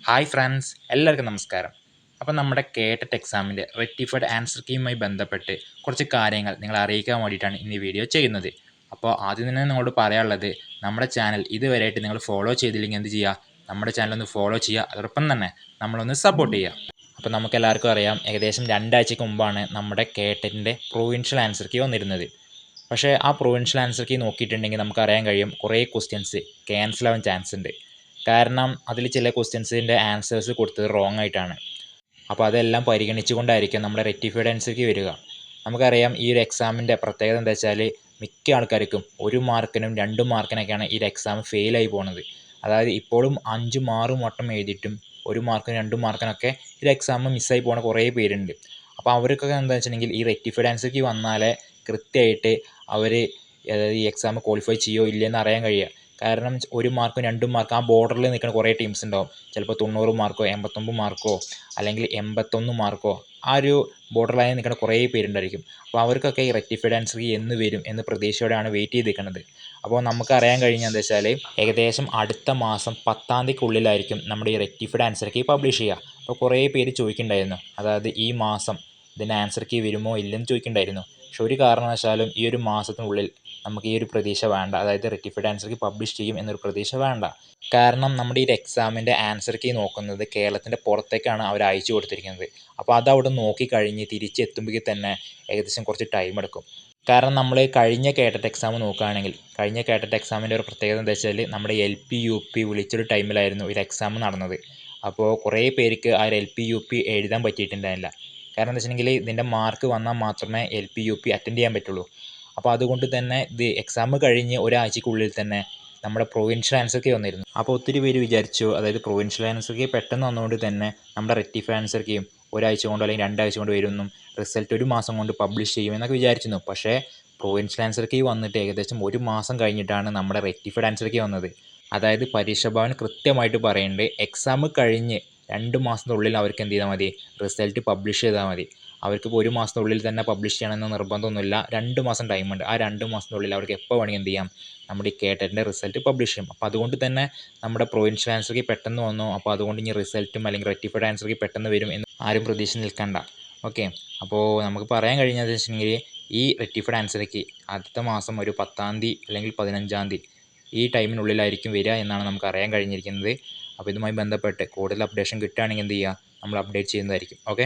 Hi friends, എല്ലാവർക്കും നമസ്കാരം. അപ്പോൾ നമ്മുടെ കേട്ടറ്റ് എക്സാമിൻ്റെ റെക്ടിഫൈഡ് ആൻസർ കീയുമായി ബന്ധപ്പെട്ട് കുറച്ച് കാര്യങ്ങൾ നിങ്ങളെ അറിയിക്കാൻ വേണ്ടിയിട്ടാണ് ഇന്ന് ഈ വീഡിയോ ചെയ്യുന്നത്. അപ്പോൾ ആദ്യം തന്നെ നിങ്ങളോട് പറയാനുള്ളത്, നമ്മുടെ ചാനൽ ഇതുവരെയായിട്ട് നിങ്ങൾ ഫോളോ ചെയ്തില്ലെങ്കിൽ എന്ത് ചെയ്യുക, നമ്മുടെ ചാനൽ ഒന്ന് ഫോളോ ചെയ്യുക. അതോടൊപ്പം തന്നെ നമ്മളൊന്ന് സപ്പോർട്ട് ചെയ്യുക. അപ്പോൾ നമുക്കെല്ലാവർക്കും അറിയാം, ഏകദേശം 2 ആഴ്ചയ്ക്ക് മുമ്പാണ് നമ്മുടെ കേട്ടറ്റിൻ്റെ പ്രൊവിൻഷ്യൽ ആൻസർ കീ വന്നിരുന്നത്. പക്ഷേ ആ പ്രൊവിൻഷ്യൽ ആൻസർ കീ നോക്കിയിട്ടുണ്ടെങ്കിൽ നമുക്കറിയാൻ കഴിയും, കുറേ ക്വസ്റ്റ്യൻസ് ക്യാൻസൽ ആവാൻ ചാൻസ് ഉണ്ട്. കാരണം അതിൽ ചില ക്വസ്റ്റ്യൻസിൻ്റെ ആൻസേഴ്സ് കൊടുത്തത് റോങ് ആയിട്ടാണ്. അപ്പോൾ അതെല്ലാം പരിഗണിച്ചുകൊണ്ടായിരിക്കും നമ്മുടെ റെക്ടിഫൈഡ് ആൻസർ കീ വരിക. നമുക്കറിയാം, ഈ ഒരു എക്സാമിൻ്റെ പ്രത്യേകത എന്താ വെച്ചാൽ, മിക്ക ആൾക്കാർക്കും 1 മാർക്കിനും 2 മാർക്കിനൊക്കെയാണ് ഈ ഒരു എക്സാം ഫെയിലായി പോകുന്നത്. അതായത് ഇപ്പോഴും 5ഉം 6ഉം വട്ടം എഴുതിയിട്ടും 1 മാർക്കിനും 2 മാർക്കിനൊക്കെ ഈ ഒരു എക്സാം മിസ്സായി പോകുന്ന കുറേ പേരുണ്ട്. അപ്പോൾ അവർക്കൊക്കെ എന്താ വെച്ചിട്ടുണ്ടെങ്കിൽ ഈ റെക്ടിഫൈഡ് ആൻസർ കീ വന്നാലേ കൃത്യമായിട്ട് അവർ ഈ എക്സാം ക്വാളിഫൈ ചെയ്യുമോ ഇല്ലയെന്ന് അറിയാൻ കഴിയുക. കാരണം 1 മാർക്കും 2 മാർക്കും ആ ബോർഡറിൽ നിൽക്കുന്ന കുറേ ടീംസ് ഉണ്ടാവും. ചിലപ്പോൾ 90 മാർക്കോ 89 മാർക്കോ അല്ലെങ്കിൽ 81 മാർക്കോ ആ ഒരു ബോർഡർ ലൈനിൽ നിൽക്കുന്ന കുറേ പേരുണ്ടായിരിക്കും. അപ്പോൾ അവർക്കൊക്കെ ഈ റെക്ടിഫൈഡ് ആൻസർ കീ എന്ന് വരും എന്ന് പ്രതീക്ഷയോടെയാണ് വെയിറ്റ് ചെയ്ത് നിൽക്കുന്നത്. അപ്പോൾ നമുക്ക് അറിയാൻ കഴിഞ്ഞാൽ എന്താ വെച്ചാൽ, ഏകദേശം അടുത്ത മാസം 10-ാം തീയതിക്കുള്ളിലായിരിക്കും നമ്മുടെ ഈ റെക്ടിഫൈഡ് ആൻസർ കീ പബ്ലിഷ് ചെയ്യുക. അപ്പോൾ കുറേ പേര് ചോദിക്കുന്നുണ്ടായിരുന്നു, അതായത് ഈ മാസം ഇതിൻ്റെ ആൻസർ കീ വരുമോ ഇല്ലെന്ന് ചോദിക്കുന്നുണ്ടായിരുന്നു. പക്ഷെ ഒരു കാരണവശാലും ഈ ഒരു മാസത്തിനുള്ളിൽ നമുക്ക് ഈ ഒരു പ്രതീക്ഷ വേണ്ട. അതായത് റെക്ടിഫൈഡ് ആൻസർ കീ പബ്ലിഷ് ചെയ്യും എന്നൊരു പ്രതീക്ഷ വേണ്ട. കാരണം നമ്മുടെ ഈ എക്സാമിൻ്റെ ആൻസർ കീ നോക്കുന്നത് കേരളത്തിൻ്റെ പുറത്തേക്കാണ് അവർ അയച്ചു കൊടുത്തിരിക്കുന്നത്. അപ്പോൾ അതവിടെ നോക്കിക്കഴിഞ്ഞ് തിരിച്ചെത്തുമ്പോഴേക്ക് തന്നെ ഏകദേശം കുറച്ച് ടൈം എടുക്കും. കാരണം നമ്മൾ കഴിഞ്ഞ കേട്ടറ്റ് എക്സാം നോക്കുകയാണെങ്കിൽ, കഴിഞ്ഞ കേട്ടറ്റ് എക്സാമിൻ്റെ ഒരു പ്രത്യേകത എന്താ വെച്ചാൽ, നമ്മുടെ LP UP വിളിച്ചൊരു ടൈമിലായിരുന്നു ഒരു എക്സാം നടന്നത്. അപ്പോൾ കുറേ പേർക്ക് ആ ഒരു LP UP എഴുതാൻ പറ്റിയിട്ടുണ്ടായില്ല. കാരണം എന്താ വെച്ചിട്ടുണ്ടെങ്കിൽ, ഇതിൻ്റെ മാർക്ക് വന്നാൽ മാത്രമേ LP UP അറ്റൻഡ് ചെയ്യാൻ പറ്റുള്ളൂ. അപ്പോൾ അതുകൊണ്ട് തന്നെ ഇത് എക്സാം കഴിഞ്ഞ് ഒരാഴ്ചയ്ക്കുള്ളിൽ തന്നെ നമ്മുടെ പ്രൊവിൻഷ്യൽ ആൻസർ കീ വന്നിരുന്നു. അപ്പോൾ ഒത്തിരി പേര് വിചാരിച്ചു, അതായത് പ്രൊവിൻഷ്യൽ ആൻസർ കീ പെട്ടെന്ന് വന്നുകൊണ്ട് തന്നെ നമ്മുടെ റെക്ടിഫൈഡ് ആൻസർ കീയും ഒരാഴ്ച കൊണ്ടോ അല്ലെങ്കിൽ 2 ആഴ്ച കൊണ്ട് വരുമെന്നും റിസൾട്ട് 1 മാസം കൊണ്ട് പബ്ലിഷ് ചെയ്യുമെന്നൊക്കെ വിചാരിച്ചിരുന്നു. പക്ഷേ പ്രൊവിൻഷ്യൽ ആൻസർ കീ വന്നിട്ട് ഏകദേശം 1 മാസം കഴിഞ്ഞിട്ടാണ് നമ്മുടെ റെക്ടിഫൈഡ് ആൻസർ കീ വന്നത്. അതായത് പരീക്ഷാ ഭവൻ കൃത്യമായിട്ട് പറയുന്നുണ്ട്, എക്സാം കഴിഞ്ഞ് 2 മാസത്തിനുള്ളിൽ അവർക്ക് എന്ത് ചെയ്താൽ മതി, റിസൾട്ട് പബ്ലിഷ് ചെയ്താൽ മതി. അവർക്കിപ്പോൾ 1 മാസത്തിനുള്ളിൽ തന്നെ പബ്ലിഷ് ചെയ്യണമെന്ന് നിർബന്ധമൊന്നുമില്ല. 2 മാസം ടൈമുണ്ട്. ആ 2 മാസത്തിനുള്ളിൽ അവർക്ക് എപ്പോൾ വേണമെങ്കിൽ എന്ത് ചെയ്യാം, നമ്മുടെ ഈ കേട്ടറ്റിൻ്റെ റിസൾട്ട് പബ്ലിഷ് ചെയ്യും. അപ്പോൾ അതുകൊണ്ട് തന്നെ നമ്മുടെ പ്രൊവിൻഷ്യൽ ആൻസർ കീ പെട്ടെന്ന് വന്നു. അപ്പോൾ അതുകൊണ്ട് ഇനി റിസൾട്ടും അല്ലെങ്കിൽ റെക്ടിഫൈഡ് ആൻസർ കീ പെട്ടെന്ന് വരും എന്ന് ആരും പ്രതീക്ഷ നിൽക്കണ്ട. ഓക്കെ, അപ്പോൾ നമുക്ക് പറയാൻ കഴിഞ്ഞതെന്ന് വെച്ചിട്ടുണ്ടെങ്കിൽ, ഈ റെക്ടിഫൈഡ് ആൻസർ കീ അടുത്ത മാസം ഒരു 10-ാം തീയതി അല്ലെങ്കിൽ 15-ാം തീയതി ഈ ടൈമിനുള്ളിലായിരിക്കും വരിക എന്നാണ് നമുക്ക് അറിയാൻ കഴിഞ്ഞിരിക്കുന്നത്. അപ്പോൾ ഇതുമായി ബന്ധപ്പെട്ട് കൂടുതൽ അപ്ഡേഷൻ കിട്ടുകയാണെങ്കിൽ എന്ത് ചെയ്യുക, നമ്മൾ അപ്ഡേറ്റ് ചെയ്യുന്നതായിരിക്കും. ഓക്കെ.